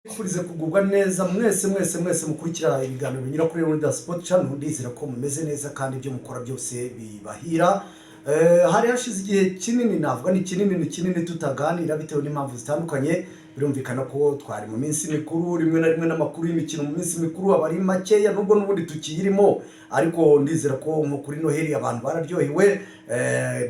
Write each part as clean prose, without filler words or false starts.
Kufurize kugubwa neza mwese mukurikira ibiganiro binyura kuri Rwanda Sport Channel. Ndizera ko mumeze neza kandi ibyo mukora byose bibahira. Hari hashize igihe kinini, navuga ni kinini tutaganira bitewe n'impamvu zitandukanye. Birumvikana ko twari mu minsi mikuru, rimwe na rimwe n'amakuru y'imikino mu minsi mikuru abari makeya nubwo n'ubundi tukiyirimo, ariko ndizera ko mu kuri Noheli abantu bararyohewe,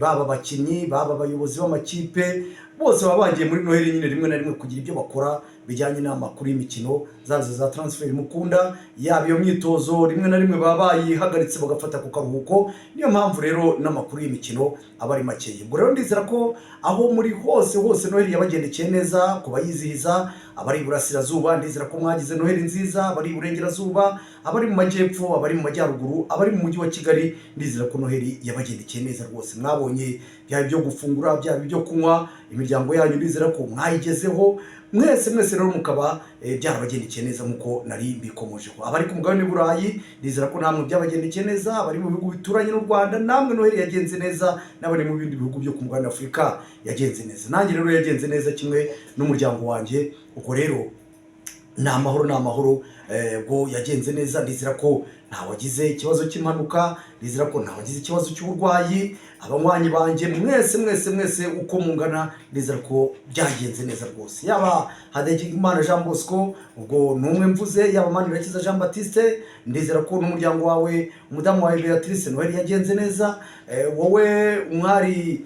baba abakinnyi baba abayobozi b'amakipe bose baba bagiye muri Noheli nyine rimwe na rimwe kugira ibyo bakora bijyanye n'amakuru y'imikino za transfer mukunda, yaba iyo myitozo rimwe na rimwe baba bayihagaritse bagafata ku karuhuko. Niyo mpamvu rero n'amakuru y'imikino aba ari makeya. Ubwo rero ndizera ko aho muri hose Noheli yabagendekeye neza, ku bayizihiza abari iburasirazuba ndizera ko mwagize Noheli nziza, abari iburengerazuba, abari mu majyepfo, abari mu majyaruguru, abari mu mujyi wa Kigali, ndizera ko Noheli yabagendekeye neza rwose. Mwabonye byaba byo gufungura, byaba byo kunywa, imiryango yanyu ndizera ko mwayigezeho mwese rero mukaba byarabagendekeye neza nkuko nari mbikomojeho. Abari ku mugabane w'Uburayi ndizera ko namwe byabagendekeye neza, abari mu bihugu bituranye n'u Rwanda namwe Noheli yagenze neza, n'abari mu bindi bihugu byo ku mugabane Afurika yagenze neza. Nanjye rero yagenze neza kimwe n'umuryango wanjye. Uko rero ni amahoro bwo yagenze neza. Ndizera ko ntawagize ikibazo cy'impanuka, ndizera ko ntawagize ikibazo cy'uburwayi. Abanywanyi banjye mwese uko mungana ndizera ko byagenze neza rwose. Yaba Hadegimana Jean Bosco, ubwo numwe mvuze, yaba Manirakiza Jean Baptiste, ndizera ko n'umuryango wawe, umudamu wawe Beatrice, Noheli yagenze neza. Wowe umwari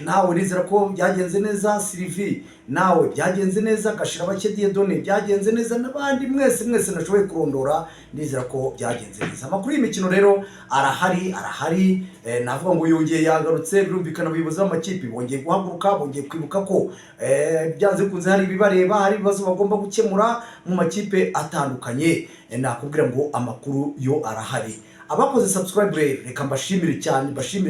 nawe ndizera ko byagenze neza. Sylvie nawe byagenze neza. Gashira bake Dieudonne byagenze neza, n'abandi mwese nashoboye kurondora ndizera ko byagenze neza. Amakuru y'imikino rero arahari, navuga ngo yongeye yagarutse. Birumvikana abayobozi b'amakipe bongeye guhaguruka, bongeye kwibuka ko byanze kunze hari ibibareba, hari ibibazo bagomba gukemura mu makipe atandukanye. Nakubwira ngo amakuru yo arahari. Abakoze subscribe reka mbashimire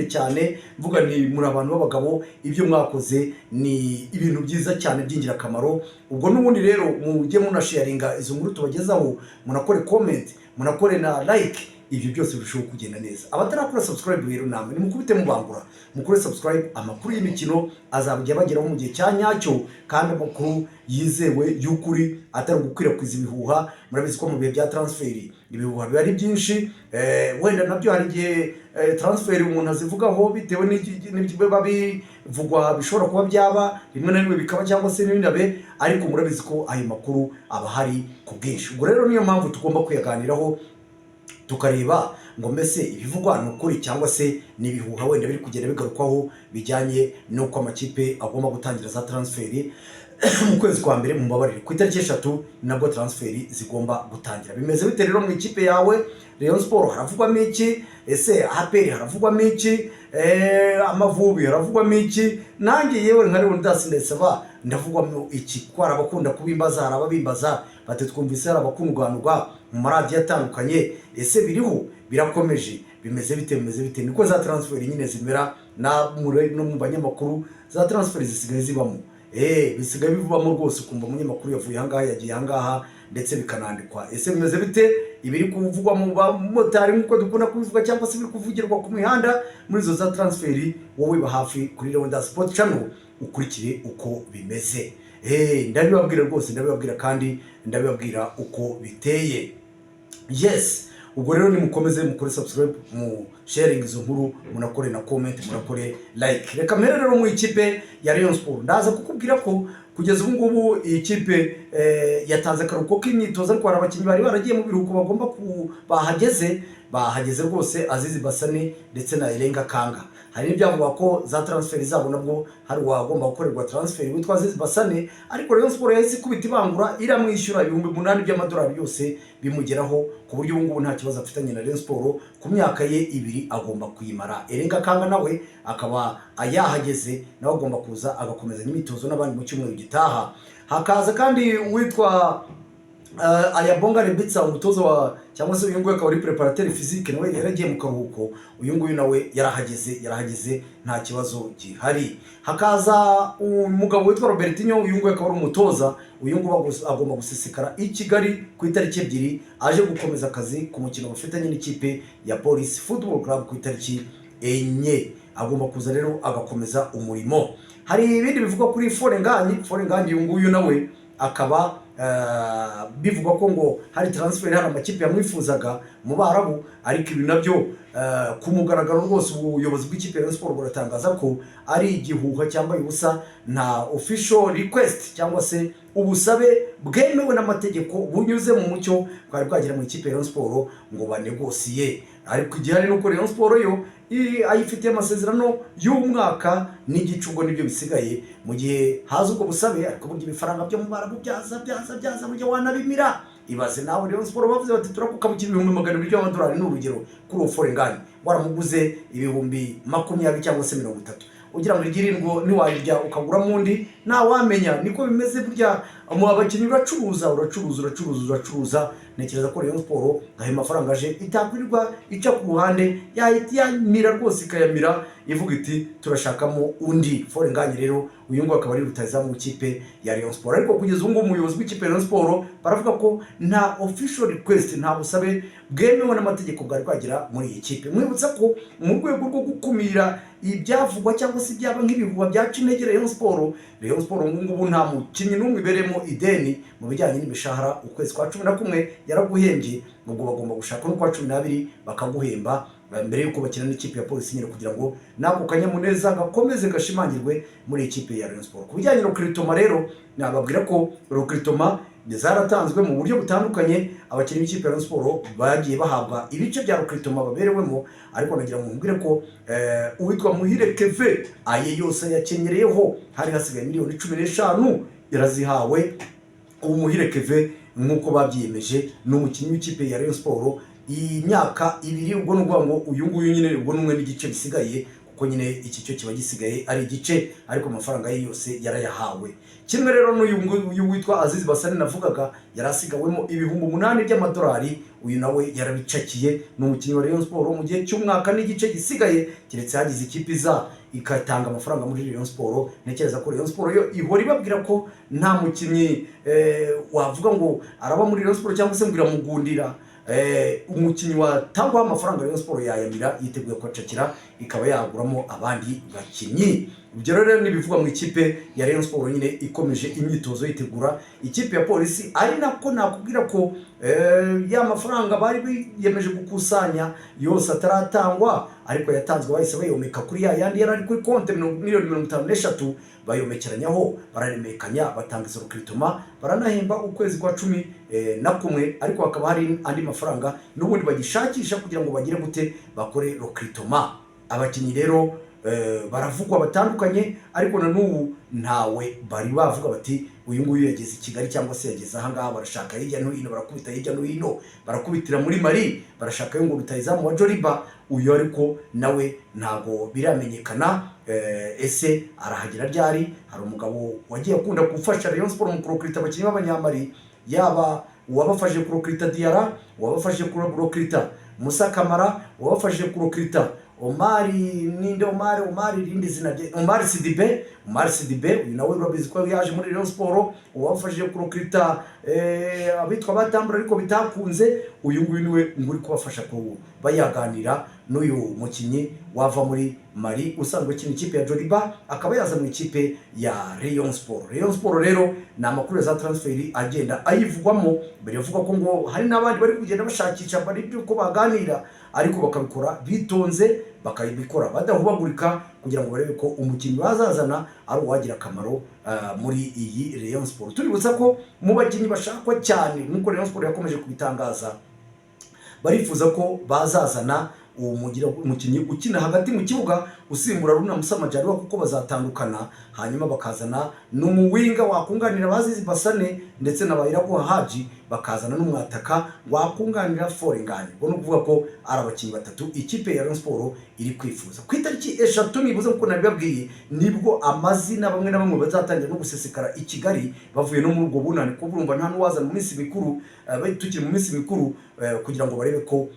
cyane, mvuga ni muri abantu b'abagabo, ibyo mwakoze ni ibintu byiza cyane by'ingirakamaro. Ubwo n'ubundi rero mujye munasharinga izo nkuru tubagezaho, munakore comment, munakore na like, ibyo byose birushaho kugenda neza. Abatarakora subscribe rero namwe nimukubite mubangura mukore subscribe. Amakuru y'imikino azabajya bageraho mu gihe cya nyacyo, kandi amakuru yizewe y'ukuri atari gukwirakwiza ibihuha. Murabizi ko mu bihe bya transfer ibihuha biba ari byinshi, wenda nabyo hari igihe transfer umuntu azivugaho bitewe n'ibyo babivugwa bishobora kuba byaba rimwe na rimwe bikaba cyangwa se n'ibinabe, ariko murabizi ko ayo makuru aba hari ku bwinshi. Ubwo rero niyo mpamvu tugomba kuyaganiraho tukareba ngo mbese ibivugwa ni ukuri cyangwa se n'ibihuha wenda biri kugenda bigarukwaho bijyanye n'uko amakipe agomba gutangira za transferi mu kwezi kwa mbere. Mu mbabarire ku itariki 3 nabwo transferi zigomba gutangira. Bimeze bite rero mu ikipe yawe? Rayon Sport haravugwamo iki? Ese APR haravugwamo iki? Amavubi haravugwamo iki? Nanjye yewe nka Rwanda ndasaba ndavugwamo iki? Kwara abakunda kubimbaza, hari ababimbaza bate twumvise hari abakunganurwa mu maradiyo atandukanye. Ese biriho birakomeje? Bimeze bite? Niko za transfer nyine zimera no mu banyamakuru. Za transfer zisigaye zibamo, bisigaye bivamo rwose, kumva umunyamakuru yavuye ahangaha yagiye ahangaha ndetse bikanandikwa. Ese bimeze bite ibiri kuvugwa mu bamotari nkuko dukunda kubivuga, cyangwa se biri kuvugirwa ku mihanda muri zo za transferi? Wowe ba hafi kuri Rwanda Sport Channel ukurikire uko bimeze. Ndabibabwira rwose, ndabibabwira kandi ndabibabwira uko biteye. Yes, ubwo rero nimukomeze mukore subscribe, mu sharing izo nkuru, munakore na comment, munakore like. Reka mpere rero mu ikipe ya Rayon Sport. Ndaza kukubwira ko kugeza ubu ngubu iyi kipe yatanze akaruhuko k'imyitozo, ariko hari abakinnyi bari baragiye mu biruhuko bagomba bahageze rwose. Azizi Basane ndetse na Elenga Kanga. Hari n'ibyavuga ko za transfer zabo nabwo hari wagomba gukorerwa transfer witwa Azizi Basane, ariko Rayon Sport yahise kubita ibangura iramwishyura ibihumbi 8 by'amadolari yose bimugeraho, ku buryo ubu ngubu nta kibazo afitanye na Rayon Sport. Ku myaka ye 2 agomba kuyimara. Elenga Kanga nawe akaba ayahageze, nawe agomba kuza agakomeza n'imyitozo n'abandi mu cyumweru gitaha. Hakaza kandi witwa Ayabonga Rebitsa, umutoza wa cyangwa se uyu nguyu akaba ari preparateur physique, nawe yaragiye mu karuhuko. Uyu nguyu nawe yarahageze nta kibazo gihari. Hakaza umugabo witwa Robertinho, uyu nguyu akaba ari umutoza. Uyu nguyu agomba gusesekara i Kigali ku itariki 2 aje gukomeza akazi ku mukino bafitanye n'ikipe ya Police Football Club ku itariki 4. Agomba kuza rero agakomeza umurimo. Hari ibindi bivugwa kuri Forenganyi. Uyu nguyu nawe akaba bivugwa ko ngo hari transfer hari amakipe yamwifuzaga mu Barabu, ariko ibi nabyo ku mugaragaro rwose ubuyobozi bw'ikipe ya Rayon Sport buratangaza ko ari igihuha cyambaye ubusa, nta official request cyangwa se ubusabe bwemewe n'amategeko bunyuze mu mucyo bwari bwagera mu ikipe ya Rayon Sport ngo banegosiye. Ariko igihari nuko Rayon Sport yo ayifitiye amasezerano y'umwaka n'igicugo nibyo bisigaye, mu gihe haza ubwo busabe ariko burya ibifaranga byo mu Barabu byaza burya wanabimira. Ibaze nawe Rayon Sport bavuze bati turakukabukira $200,000 by'amadolari n'urugero kuri Uforengani, waramuguze $20,000 cyangwa se 30, ugira ngo igirindwo niwayirya ukagura mundi nta wamenya. Niko bimeze burya mu abakinnyi uracuruza. Nekereza ko Rayon Sport ngahe mafaranga aje itakwirirwa ica ku ruhande yamira rwose ikayamira ivuga iti turashakamo undi Forengani. Rero uyu ngo akaba ari rutaza mu kipe ya Rayon Sport, ariko kugeza ubu umuyobozi w'ikipe ya Rayon Sport baravuga ko nta official request, nta busabe bwemewe n'amategeko bwari kwagira muri iyi kipe. Mwibutsa ko mu rwego rwo gukumira ibyavugwa cyangwa se byaba nk'ibihuha byaca intege Rayon Sport ngubu nta mukinnyi n'umwe iberemo ideni mu bijyanye n'imishahara. Ukwezi kwa 11 yaraguhembye, ubwo bagomba gushaka no kwa 12 bakaguhemba mbere yuko bakina n'ikipe ya Polisi nyine, kugira ngo nako kanyamuneza gakomeze gashimangirwe muri ikipe ya Rayon Sport. Ku bijyanye no recruitment rero nababwira ko recruitment zaratanzwe mu buryo butandukanye. Abakinnyi b'ikipe ya Rayon Sport bagiye bahabwa ibice bya recruitment baberewemo, ariko nagira ngo mbwire ko uwitwa Muhire Keve aye yose yakenyereyeho hari hasigaye $15,000,000 yarazihawe. Ubu Muhire Keve nk'uko babyiyemeje n'umukinnyi w'ikipe ya Rayon Sport imyaka 2, ubwo n'ubwo ngo uyu nguyu nyine ubwo n'umwe n'igice bisigaye, kuko nyine iki cyo kiba gisigaye ari igice, ariko amafaranga ye yose yarayahawe. Kimwe rero n'uyu witwa Aziz Basane navugaga yarasigawemo $8,000 by'amadolari, uyu nawe yarabicakiye. N'umukinnyi wa Rayon Sport mu gihe cy'umwaka n'igice gisigaye, kiretse hagize ikipe ikatanga amafaranga muri Rayon Sport. Nekereza ko Rayon Sport yo ihora ibabwira ko nta mukinnyi wavuga ngo araba muri Rayon Sport cyangwa se ngo iramugundira. Umukinnyi watangwa amafaranga Rayon Sport yayamira yiteguye kwacakira ikaba yaguramo abandi bakinnyi. Ibyo rero nibivugwa mu ikipe ya Rayon Sport nyine ikomeje imyitozo yitegura ikipe ya Polisi, ari nako nakubwira ko ya mafaranga bari biyemeje gukusanya yose ataratangwa, ariko yatanzwe bahise bayomeka kuri yandi yari kuri konte $53,000,000 bayomekeranyaho, bararemekanya batanga izo recruitment, baranahemba ukwezi kwa 11, ariko hakaba hari andi mafaranga n'ubundi bagishakisha kugira ngo bagire gute bakore recruitment. Abakinnyi rero baravugwa batandukanye, ariko na n'ubu ntawe bari bavuga bati uyu nguyu yageze i Kigali cyangwa se yageze aha ngaha. Barashaka hirya no hino, barakubita hirya no hino, barakubitira muri Mali, barashaka yo ngo rutayizamu wa Joliba. Uyu ariko nawe ntago biramenyekana ese arahagera ryari. Hari umugabo wagiye akunda gufasha Rayon Sport mu kurokrita abakinnyi b'abanyamari, yaba uwabafashe kurokrita Diara, uwabafashe kurokrita Musa Kamara, uwabafashe kurokrita Omari rindi zina Omar Sidibe uyu nawe urabizi ko yaje muri Rayon Sport, uwafashije kurokrita abitwa batambura ariko bitakunze. Uyu nguyu niwe nguri kubafasha ko bayaganira n'uyu mukinnyi wava muri Mali usanzwe kino ikipe ya Joliba, akaba yaza mu ikipe ya Rayon Sport. Rayon Sport rero na amakuru za transfer agenda ayivugwamo, mbere yavuga ko ngo hari n'abandi bari kugenda bashakisha bari byuko baganira, ariko bakabikora bitonze, bakabikora badahubagurika, kugira ngo barebe ko umukinnyi bazazana ari uwagira akamaro muri iyi Rayon Sport. Tuributsa ko mu bakinnyi bashakwa cyane nk'uko Rayon Sport yakomeje kubitangaza, barifuza ko bazazana umukinnyi ukina hagati mu kibuga usimbura Runa Musa Majaliwa, kuko bazatandukana, hanyuma bakazana n'umuwinga wakunganira Aziz Basane ndetse na Bayiraguha Haji, bakazana n'umwataka wakunganira Forengani. Ubwo kuvuga ko ari abakinnyi batatu ikipe ya Rayon Sport iri kwifuza. Ku itariki 3 nibuze ko nabibabwiye nibwo amazina bamwe na bamwe bazatangira no gusesekara i Kigali bavuye no muri ubwo bunani, ko burumva nta nuwaza mu minsi mikuru, tukiri mu minsi mikuru, kugira ngo barebe ko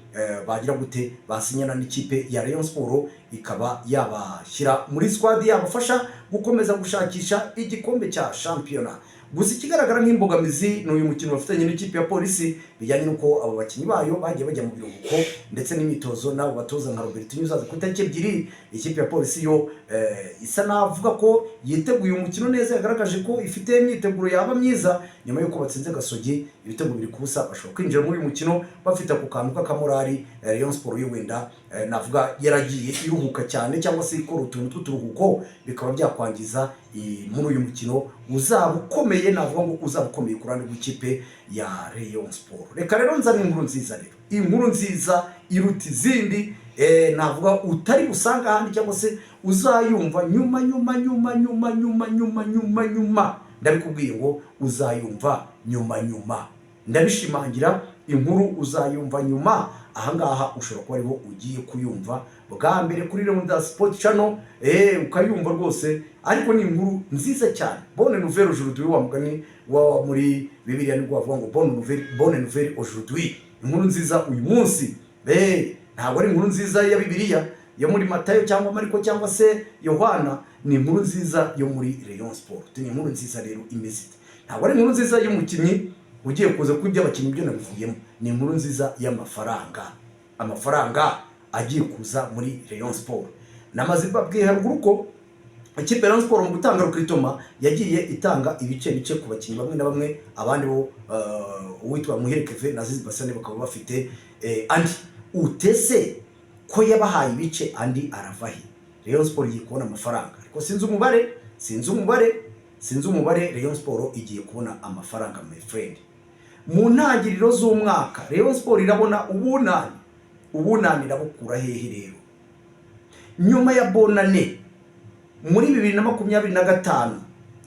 bagira gute basinyana n'ikipe ya Rayon Sport, ikaba yabashyira muri squad yabafasha gukomeza gushakisha igikombe cya shampiyona. Gusa ikigaragara nk'imbogamizi n'uyu mukino bafitanye n'ikipe ya Polisi bijyanye nuko abo bakinnyi bayo bagiye bajya mu biruhuko ndetse n'imitozo nabo batoza nka Robert Nyuzaza ku itariki 2. Ikipe ya Polisi yo isa navuga ko yiteguye umukino neza, yagaragaje ko ifite imyiteguro yaba myiza nyuma y'uko batsinze Gasogi ibitego 2-0. bashobora kwinjira muri uyu mukino bafite ako kantu k'akamorari. Rayon Sport yo wenda navuga yaragiye iruhuka cyane cyangwa se ikora utuntu tw'uturuhuko bikaba byakwangiza muri uyu mukino uzaba ukomeye, navuga ngo uzaba ukomeye ku ruhande rw'ikipe ya Rayon Sport. Reka rero nzane inkuru nziza, rero inkuru nziza iruta izindi navuga utari usanga ahandi cyangwa se uzayumva nyuma ndabikubwiye ngo uzayumva nyuma ndabishimangira. Inkuru uzayumva nyuma, ahangaha ushobora kuba ariho ugiye kuyumva bwa mbere kuri Rwanda Sport Channel, ukayumva rwose, ariko ni inkuru nziza cyane. Bonne nouvelle aujourd'hui, wa mugani wa muri Bibiliya nibwo bavuga ngo bonne nouvelle aujourd'hui, inkuru nziza uyu munsi. Ntabwo ari inkuru nziza ya Bibiliya yo muri Matayo cyangwa Mariko cyangwa se Yohana, ni inkuru nziza yo muri Rayon Sport. Ni inkuru nziza rero imeze ite? Ntabwo ari inkuru nziza y'umukinnyi ugiye kuza kuri by'abakinnyi byo nabivuyemo, ni inkuru nziza y'amafaranga, amafaranga agiye kuza muri Rayon Sport. Namaze babwiye haruguru ko ikipe Rayon Sport mu gutanga rukritoma yagiye itanga ibice ku bakinnyi bamwe na bamwe, abandi bo uwitwa Muherekeve na Azizi Basane bakaba bafite andi utese ko yabahaye ibice andi aravahi. Rayon Sport igiye kubona amafaranga, ariko sinzi umubare Rayon Sport igiye kubona amafaranga, my friend. Mu ntangiriro z'umwaka Rayon Sport irabona ubunani irabukura hehe rero? Nyuma ya bonane muri 2025,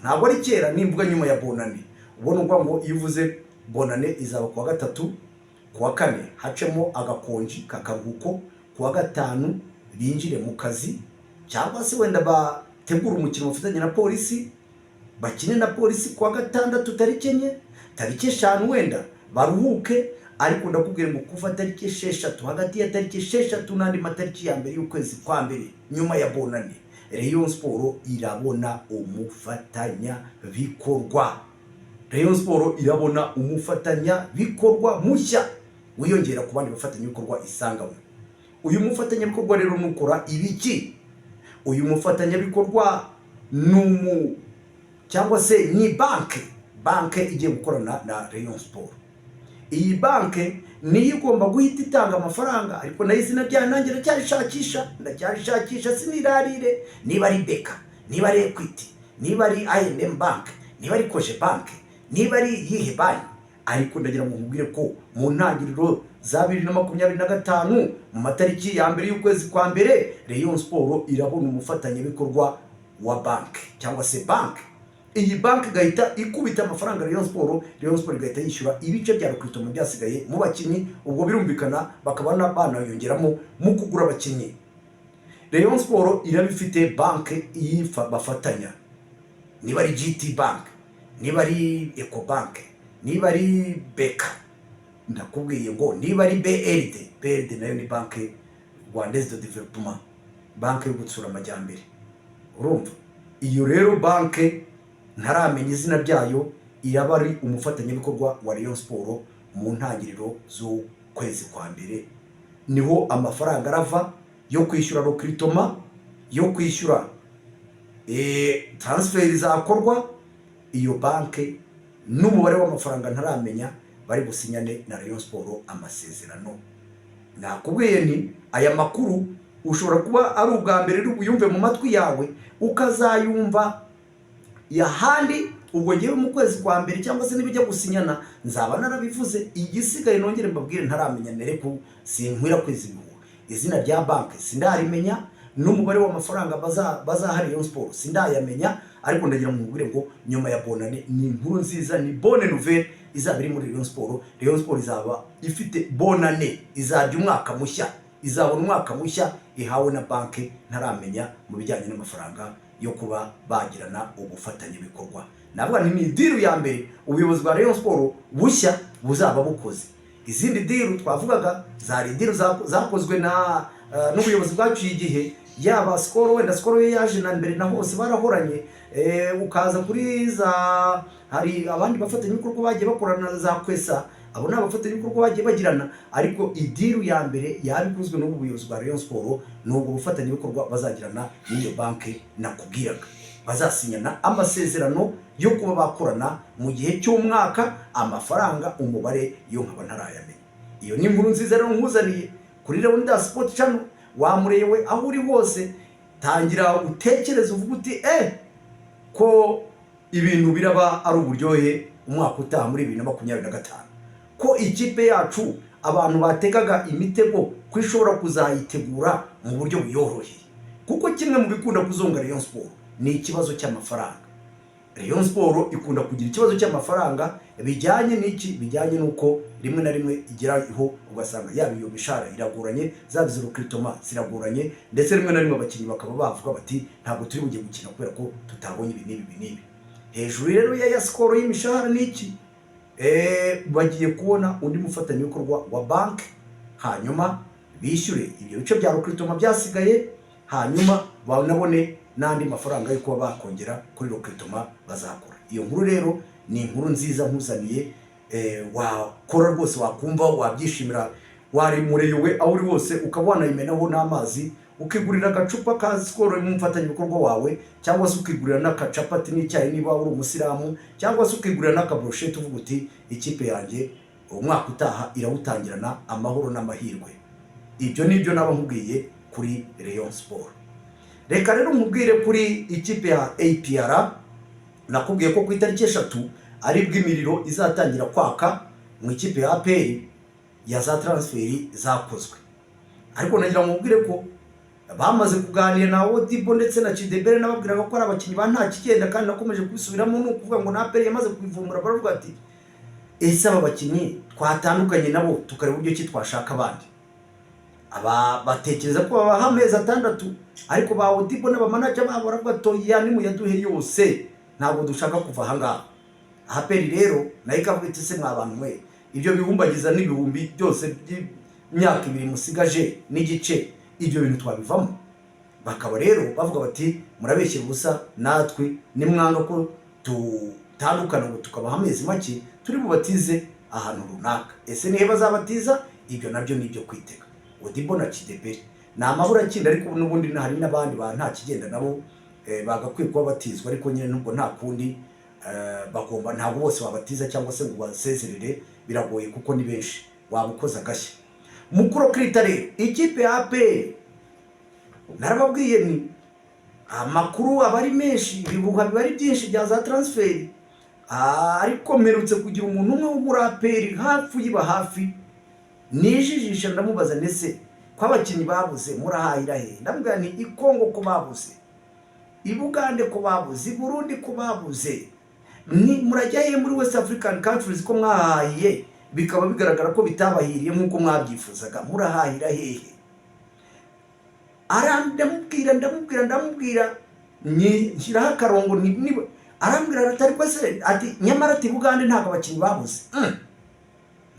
ntabwo ari kera nimvuga nyuma ya bonane. Ubona ngo iyo uvuze bonane izaba kuwa gatatu, kuwa kane hacemo agakonji kakaruhuko, kuwa gatanu binjire mu kazi, cyangwa se wenda bategura umukino ufitanye na polisi, bakine na polisi kuwa gatandatu tariki 4, tariki 5 wenda baruhuke. Ariko ndakubwira ngo kuva tariki 6, hagati ya tariki 6 n'andi matariki ya mbere y'ukwezi kwa mbere nyuma ya bonane, Rayon Sport irabona umufatanya bikorwa. Rayon Sport irabona umufatanya bikorwa mushya wiyongera ku bandi bafatanya bikorwa isanganywe. Uyu mufatanya bikorwa rero nukora ibiki? Uyu mufatanya bikorwa cyangwa se ni banke igiye gukorana na Rayon Sport. Iyi banke niyo igomba guhita itanga amafaranga, ariko nayo izina ryanjye ndacyarishakisha sinirarire, niba ari Beka, niba ari Equity, niba ari I&M Bank, niba ari Koje Bank, niba ari yihe banki. Ariko ndagira ngo nkubwire ko mu ntangiriro za 2025 mu matariki ya mbere y'ukwezi kwa mbere, Rayon Sport irabona umufatanya bikorwa wa banke cyangwa se banke. Iyi banki gahita ikubita amafaranga Rayon Sport igahita yishyura ibice bya rukritoma byasigaye mu bakinnyi. Ubwo birumvikana bakabana banayongeramo mu kugura abakinnyi. Rayon Sport irabifite banki bafatanya, niba ari GT Bank, niba ari Eco Bank, niba ari Beka, ndakubwiye ngo niba ari BRD nayo ni banki Rwandaise de Development, banki yo gutsura amajyambere. Urumva iyo rero banki ntaramenya izina ryayo, iraba ari umufatanyabikorwa wa Rayon Sport. Mu ntangiriro z'ukwezi kwa mbere niho amafaranga arava yo kwishyura rukritoma, yo kwishyura transfer zakorwa. Iyo banke n'umubare w'amafaranga ntaramenya, bari gusinyane na Rayon Sport amasezerano. Nakubwiye ni aya makuru ushobora kuba ari ubwa mbere uyumve mu matwi yawe, ukazayumva yahandi ubwo ngewe mu kwezi kwa mbere cyangwa se nibijya gusinyana nzaba narabivuze. Igisigaye nongere mbabwire ntaramenya nereko sinkwira kwezi bihuha. Izina rya banke sindarimenya, n'umubare w'amafaranga bazaha Rayon Sport sindayamenya, ariko ndagira ngo mubwire ngo nyuma ya bonane ni inkuru nziza, ni bonne nouvelle izaba iri muri Rayon Sport. Rayon Sport izaba ifite bonane, izajya umwaka mushya, izabona umwaka mushya ihawe na banke ntaramenya mu bijyanye n'amafaranga yo kuba bagirana ubufatanye bikorwa. Navuga ni deal ya mbere ubuyobozi bwa Rayon Sport bushya buzaba bukoze. Izindi deal twavugaga zari deal zakozwe n'ubuyobozi bwaciye igihe, yaba Skol, wenda Skol yaje na mbere na hose barahoranye, ukaza kuri hari abandi bafatanya bikorwa bagiye bakorana za Kwesa, abo n'abafatanya bikorwa bagiye bagirana. Ariko idiru ya mbere yabikozwe n'ubuyobozi bwa Rayon Sport n'ubwo bufatanya bikorwa bazagirana n'iyo banke nakubwiraga. bazasinyana amasezerano yo kuba bakorana mu gihe cy'umwaka. Amafaranga umubare yo nkaba ntarayamenya. Iyo ni inkuru nziza rero nkuzaniye kuri Leonidas Sport Channel. Wamurewe aho uri hose, tangira utekereza uvuga uti ko ibintu biraba ari uburyohe umwaka utaha muri 2025, ko ikipe yacu abantu bategaga imitego ko ishobora kuzayitegura mu buryo buyoroheye. Kuko kimwe mu bikunda kuzonga Rayon Sport ni ikibazo cy'amafaranga. Rayon Sport ikunda kugira ikibazo cy'amafaranga bijyanye n'iki, bijyanye nuko rimwe na rimwe igeraho ugasanga yaba iyo mishahara iragoranye, zaba izo recruitment ziragoranye, ndetse rimwe na rimwe abakinnyi bakaba bavuga bati ntabwo turi bujye gukina kubera ko tutabonye ibi n'ibi. Hejuru rero ya skoro y'imishahara n'iki, bagiye kubona undi mufatanyabikorwa wa bank, hanyuma bishyure ibyo bice bya recruitment byasigaye, hanyuma banabone n'andi mafaranga yo kuba bakongera kuri recruitment bazakora. Iyo nkuru rero ni inkuru nziza nkuzaniye, wakora rwose, wakumva wabyishimira, wari mureyowe aho uri wose, ukaba wanayimenaho n'amazi, ukigurira agacupa ka skoro y'umufatanyabikorwa wawe, cyangwa se ukigurira n'akacapati n'icyayi niba uri umusilamu, cyangwa se ukigurira n'akabroshete uvuga uti ikipe yanjye umwaka utaha irawutangirana amahoro n'amahirwe. Ibyo nibyo naba nkubwiye kuri Rayon Sport. Reka rero nkubwire kuri ikipe ya APR. Nakubwiye ko ku itariki 3 ari bw'imiriro izatangira kwaka mu ikipe ya APR ya za transferi zakozwe. Ariko nagira nkubwire ko bamaze kuganira na Odibo ndetse na Chidebere, nababwiraga ko ari abakinnyi ba nta kigenda, kandi nakomeje kubisubiramo no kuvuga ngo na APR yamaze kubivumbura. Baravuga ati ese aba bakinnyi twatandukanye nabo tukareba uburyo ki twashaka abandi. Aba batekereza ko babaha amezi 6, ariko ba Odibo n'abamanager babo baravuga toya ni muyaduhe yose, ntabwo dushaka kuva ahangaha. APR rero nayo ikavuga iti se mwabantu mwe, ibyo bihumbagiza n'ibihumbi byose by'imyaka 2 musigaje n'igice, ibyo bintu twabivamo. Bakaba rero bavuga bati murabeshye gusa, natwe nimwanga ko tutandukana ngo tukabaha amezi make turi bubatize ahantu runaka. Ese nihe bazabatiza? Ibyo nabyo nibyo kwitega. Odibo na Chidebere ni amahura kinda, ariko n'ubundi hari n'abandi ba nta kigenda nabo bagakwiye kuba batizwa, ariko nyine nubwo nta kundi bagomba, ntabwo bose babatiza cyangwa se ngo basezerere, biragoye kuko ni benshi, wabukoza gashya. Mukuru Krita rero ikipe ya APR narababwiye ni amakuru abari menshi, ibibuga bibari byinshi bya za transfer, ariko mperutse kugira umuntu umwe wo muri APR hafi yiba hafi, nijijisha ndamubaza nese ko abakinnyi babuze murahayira he? Ndambwira ni ikongo ko babuze, ibugande ko babuze, Burundi ko babuze, ni murajyaye muri West African countries ko mwahahiye bikaba bigaragara ko bitabahiriye nkuko mwabyifuzaga, murahahira hehe? Ndamubwira nshyiraho akarongo, arambwira atari ko se ati nyamara ati Bugande ntabwo abakinnyi babuze.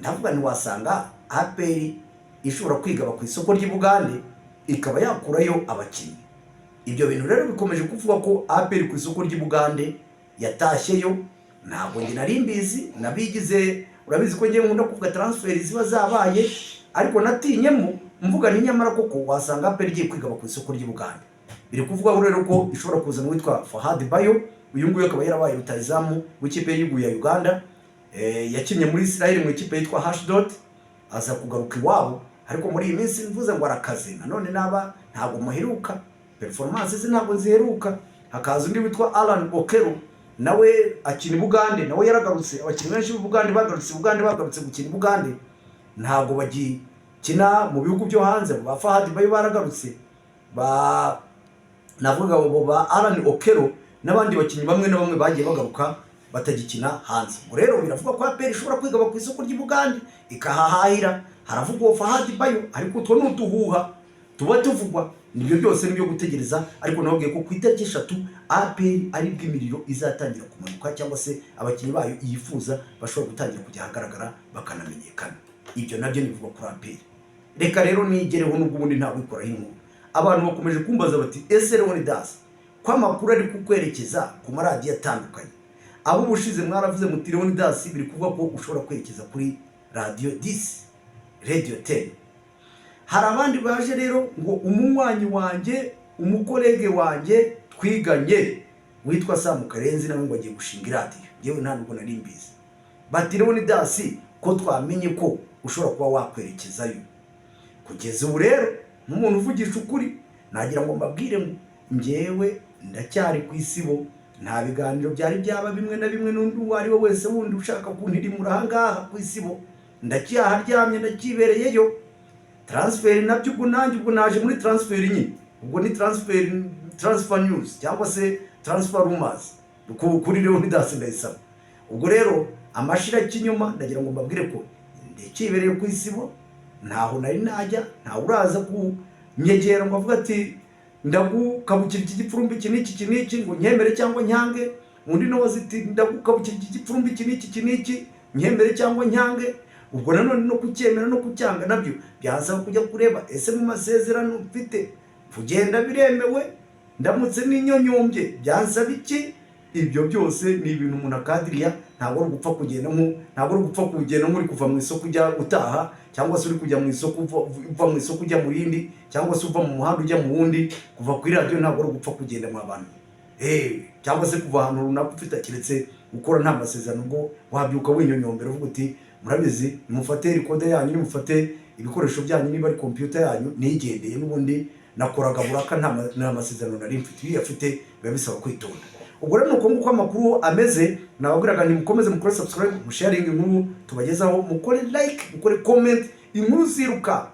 Ndavuga ni wasanga APR ishobora kwigaba ku isoko ry'Ibugande ikaba yakurayo abakinnyi. Ibyo bintu rero bikomeje kuvuga ko APR ku isoko ry'Ibugande yatashyeyo, ntabwo ngi nari mbizi, nabigize urabizi ko ngiye nkunda kuvuga transfer ziba zabaye, ariko natinyemo mvuga ni nyamara koko wasanga APR igiye kwigaba ku isoko ry'Ibugande. Biri kuvuga rero ko ishobora kuzana witwa Fahad Bayo, uyu nguyu akaba yarabaye rutayizamu w'ikipe y'igihugu ya Uganda, yakinnye muri Israel mu ikipe yitwa Ashdod, aza kugaruka iwabo, ariko muri iyi minsi mvuze ngo arakaze, nanone ntabwo muheruka, performance ze ntabwo ziheruka. Hakaza undi witwa Alan Okero, nawe akina Bugande, nawe yaragarutse. Abakinnyi benshi b'Ubugande bagarutse gukina Bugande, ntabwo bagikina mu bihugu byo hanze. Ba Fahad Bayo baragarutse, navuga abo ba Alan Okero n'abandi bakinnyi bamwe na bamwe bagiye bagaruka batagikina hanze. Rero biravuga ko APR ishobora kwigaba ku isoko ry'Ibugande ikahahahira. Haravugwa Fahad Bayo, ariko utwo n'utuhuha tuba tuvugwa, nibyo byose nibyo gutegereza. Ariko nababwiye ko ku itariki 3 APR ari bw'imiriro izatangira kumanuka, cyangwa se abakinnyi bayo yifuza bashobora gutangira kujya ahagaragara bakanamenyekana. Ibyo nabyo nibivugwa kuri APR. Reka rero nigereho n'ubwo ubundi nta wikoraho inkuru. Abantu bakomeje kumbaza bati ese Leonidas ko amakuru ari kukwerekeza ku maradiyo atandukanye, abo bushize mwaravuze muti Leonidas biri kuvuga ko ushobora kwerekeza kuri radio 10, radio 10. Hari abandi baje rero ngo umunywanyi wanjye, umukolege wanjye twiganye witwa Sam Karenzi nawe ngo agiye gushinga iradiyo, yewe nta nubwo nari mbizi. Bati Leonidas ko twamenye ko ushobora kuba wakwerekezayo. Kugeza ubu rero nk'umuntu uvugisha ukuri nagira ngo mbabwire ngo njyewe ndacyari ku isibo, nta biganiro byari byaba bimwe na bimwe n'undi uwo ari we wese wundi ushaka kuntirimura aha ngaha ku isibo. Ndacyaharyamye ndakibereyeyo. Transfer nabyo ubwo nanjye ubwo naje muri transfer nyine, ubwo ni transfer news cyangwa se transfer rumors kuri Leonidas Ndayisaba. Ubwo rero amashira kinyuma ndagira ngo mbabwire ko ndakibereye ku isibo, ntaho nari najya, ntawe uraza kunyegera ngo avuga ati ndagukabukira iki gipfurumbi iki n'iki ngo nyemere cyangwa nyange. Undi nawe ati ndagukabukira iki gipfurumbi iki n'iki nyemere cyangwa nyange. Ubwo nanone no kucyemera no kucyanga nabyo byasaba kujya kureba ese mu masezerano mfite kugenda biremewe, ndamutse n'inyonyombye byansaba iki. Ibyo byose ni ibintu umuntu akadiriya, ntabwo ari gupfa kugenda muri kuva mu isoko ujya utaha, cyangwa se uri kujya mu isoko uva mu isoko ujya mu yindi, cyangwa se uva mu muhanda ujya mu wundi. Kuva kuri radio ntabwo ari gupfa kugenda mu abantu cyangwa se kuva ahantu runaka ufite kiretse gukora nta masezerano ngo wabyuka winyonyombera uvuga uti murabizi nimufate recorder yanyu, nimufate ibikoresho byanyu, niba ari computer yanyu nigendeye n'ubundi nakoraga buraka nta masezerano nari mfite. Iyo afite biba bisaba kwitonda. Ubwo rero nuko nguko amakuru ameze, nababwiraga ni mukomeze mukore subscribe, musharing inkuru tubagezaho, mukore like, mukore comment. Inkuru ziruka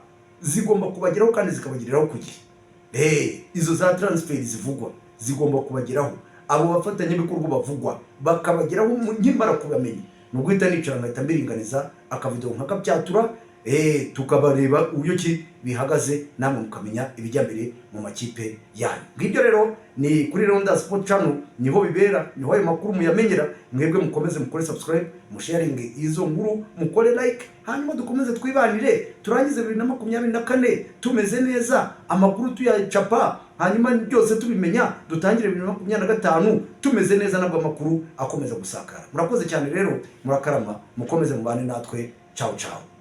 zigomba kubageraho kandi zikabageraho ku gihe. Izo za transfer zivugwa zigomba kubageraho, abo bafatanye bikorwa bavugwa bakabageraho nkimara kubamenya. Nuguhita nicara ngahita mbiringaniza akavideo nkakabyatura tukabareba uburyo ki bihagaze, namwe mukamenya ibijya mbere mu makipe yanyu. Ngibyo rero ni kuri Leonidas Sport Channel niho bibera, niho ayo makuru muyamenyera. Mwebwe mukomeze mukore subscribe, musharing izo nkuru, mukore like, hanyuma dukomeze twibanire turangize 2024 tumeze neza, amakuru tuyacapa, hanyuma byose tubimenya, dutangire 2025 tumeze neza, nabwo amakuru akomeza gusakara. Murakoze cyane rero, murakarama, mukomeze mubane natwe. Ciao ciao.